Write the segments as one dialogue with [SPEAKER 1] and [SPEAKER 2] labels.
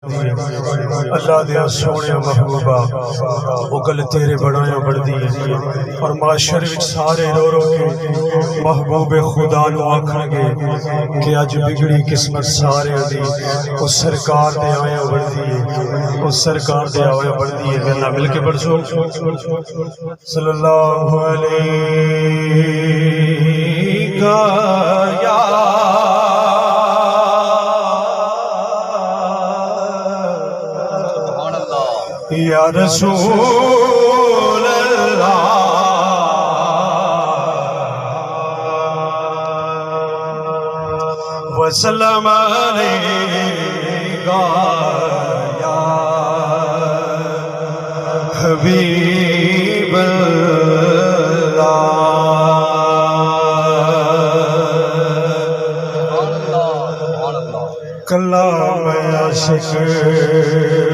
[SPEAKER 1] اللہ دیا سونے محبوبہ اگل تیرے بڑھائیں بڑھ دیئے اور معاشر وچ سارے رو رو کے محبوب خدا نو آکھن گے کہ آج بگڑی قسمت سارے دی اس سرکار دے آئیں بڑھ دیئے اس سرکار دے آئیں بڑھ دیئے اللہ مل کے بڑھ سو صلی اللہ علیہ یا یا رسول اللہ وسلم علیکہ یا حبیب اللہ کلام عاشق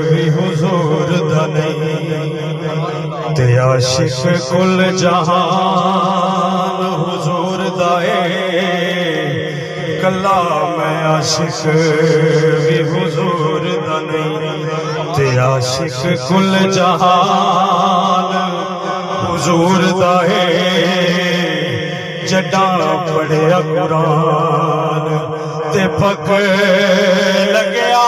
[SPEAKER 1] بھی حضور دا نہیں تے عاشق کل جہان حضور دا ہے کلام عاشق بھی حضور دا نہیں تے عاشق کل جہان حضور دا ہے جڈاں پڑھیا قرآن تے پک لگیا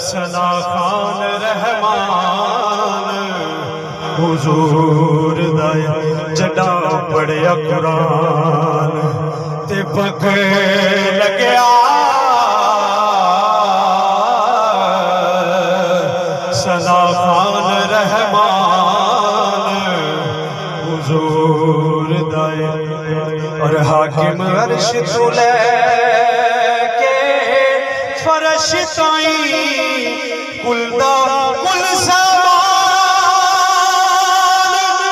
[SPEAKER 1] ثنا خان رحمان حضور دا جڈاں پڑھیا قرآن تے پک لگیا ثنا خان رحمان حضور دائے اور حاکم عرش تو لے کے فرش تائیں کل دا کل سامان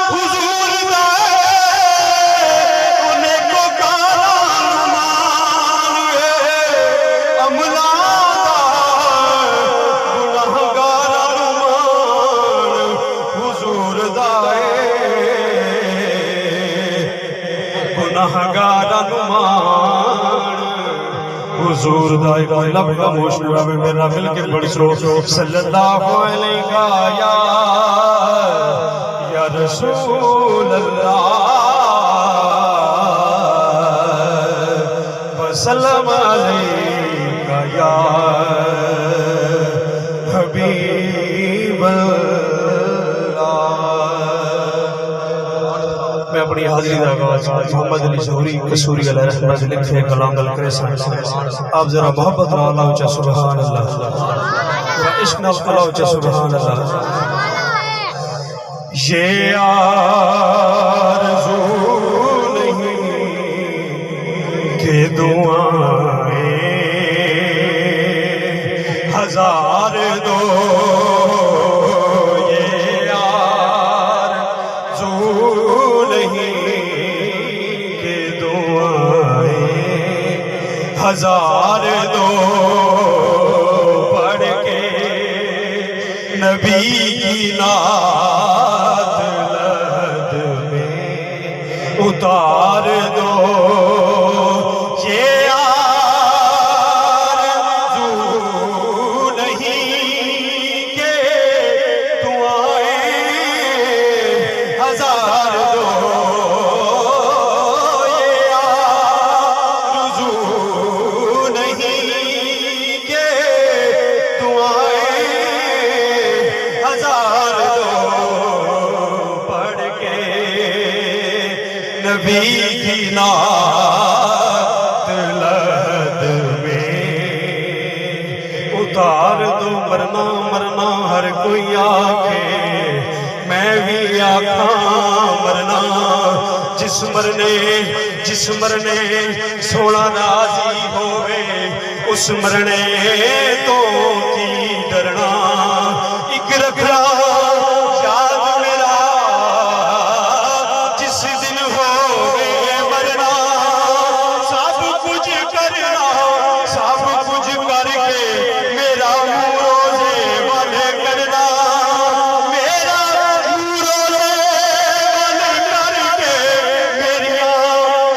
[SPEAKER 1] حضور دائے انہیں کو کاران مان عملہ دا گناہگاران مان حضور دائے گناہگاران مان حضور دائی کوئی لب کا موشنہ میں میرا مل کے بڑھ سو صلی اللہ علیہ یا رسول اللہ وسلم علیہ یا حبیب میں اپنی حاضری دا آغاز محمد علی ظہوری قصوری علیہ رحمت لکھے کلام دل کرے آپ ذرا محبت را اللہ اچھا سبحان اللہ عشق نفس اللہ اچھا سبحان اللہ یہ آرزو نہیں کہ دعائیں ہزار دو ہزار دو پڑھ کے نبی کی نعت لحد میں اتار دو یہ آرزو نہیں کہ دعائیں ہزار دو نبی کی نعت لحد میں اتار دو مرنا مرنا ہر کوئی آکھے میں بھی آکھاں مرنا جس مرنے سونا راضی ہوئے اس مرنے تو کی ڈرنا ایک رکھنا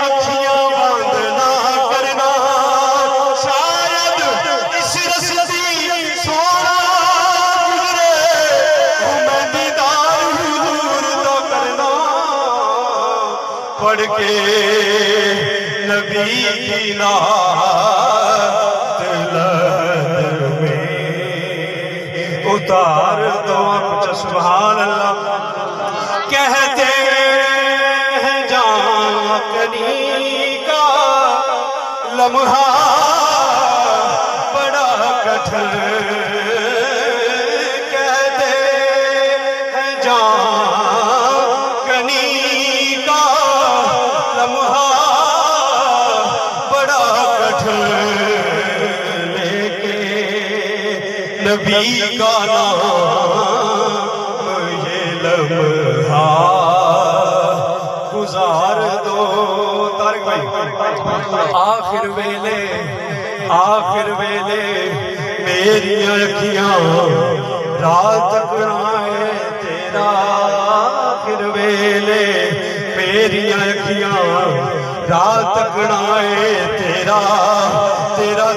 [SPEAKER 1] اکھیاں بند نہ کرنا پڑھ کے نبی کی نعت لحد میں اتار دو کچھ سبحان اللہ کہتے ہیں جان کنی کا لمحہ بڑا کٹھن کہتے ہیں جان کنی کا لمحہ بڑا کٹھن لیکن نبی کا نام یہ لمحہ گزار دو طارق بھائی آخر ویلے میری اکھیاں رات تکرائے تیرا آخر ویلے میری اکھیاں رات تکرائے تیرا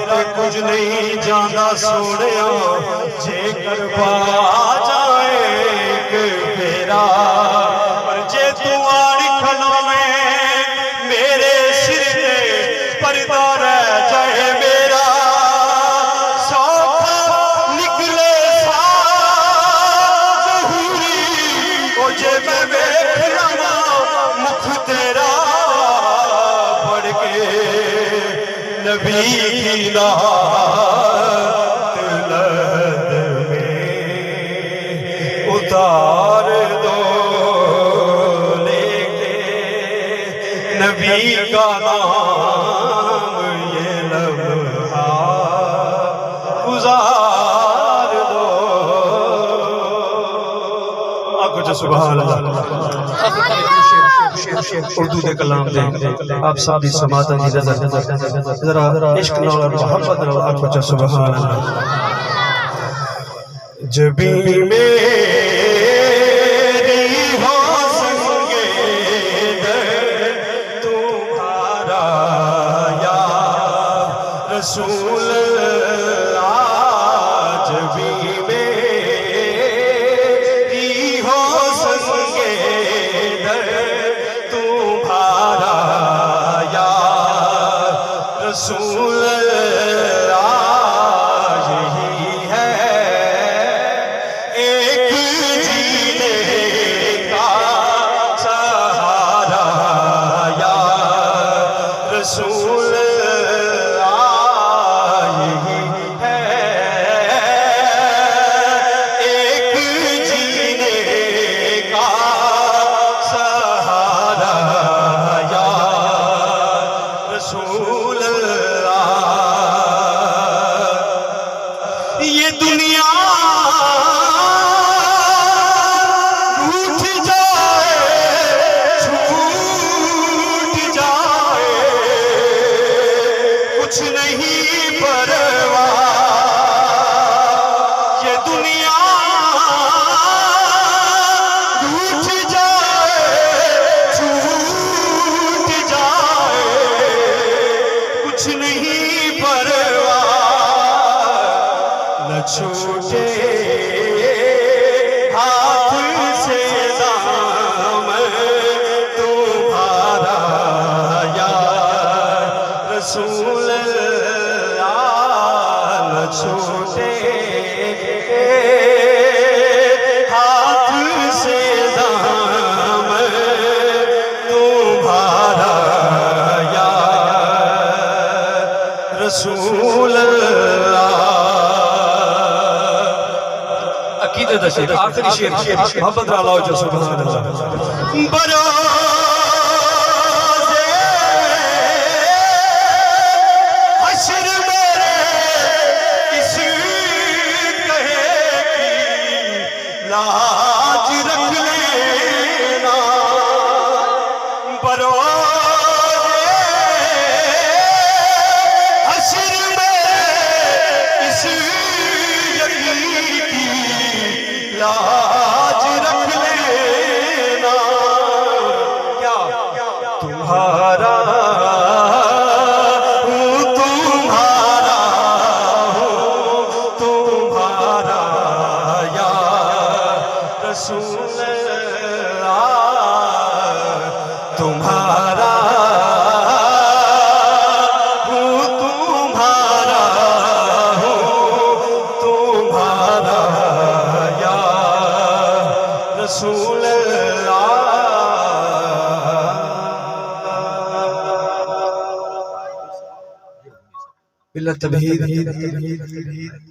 [SPEAKER 1] تے کچھ نہیں جانا سونیا جے کر پا جائے ایک پھیرا پر جے تو آڑی کھلوں میں میرے سر تے پردہ رہ جائے میرا سوکھا نکلے سا ظہوری او جے میں بیٹھ لما مکھ تیرا پڑھ کے نبی کی نعت لحد میں اتار دو لیکن نبی کا نام یہ لمحہ گزار دو آپ کچھ سبحان اللہ اردو دے کلام دے آپ ساتھ سماعتاں دی نظر ذرا عشق نال اور محبت نال آپ کچھ سبحان اللہ جبی میری ہو سنگے تمہارا یا رسول اللہ جبی میری ہو سنگے تمہارا یا رسول اللہ یہی ہے ایک جینے کا سہارا یا رسول اللہ یہی ہے ایک جینے کا سہارا یا رسول اللہ یہ دنیا روٹھ جائے چھوٹ جائے کچھ نہیں پرواہ یہ دنیا روٹھ جائے چھوٹ جائے کچھ نہیں پرواہ نہ چھوٹے ہاتھ سے دامن تمہارا یا رسول اللہ نہ چھوٹے ہاتھ سے دامن تمہارا یا رسول اللہ عقیدت شیر آخری شیر محمد را لاؤ جو سبحان اللہ برازے حشر میرے اس کہے کی لاج رکھ لینا برازے حشر میرے اس یقین کی لاج رکھ لینا کیا تمہارا ہوں تمہارا یا رسول اللہ تمہارا بلا تبہید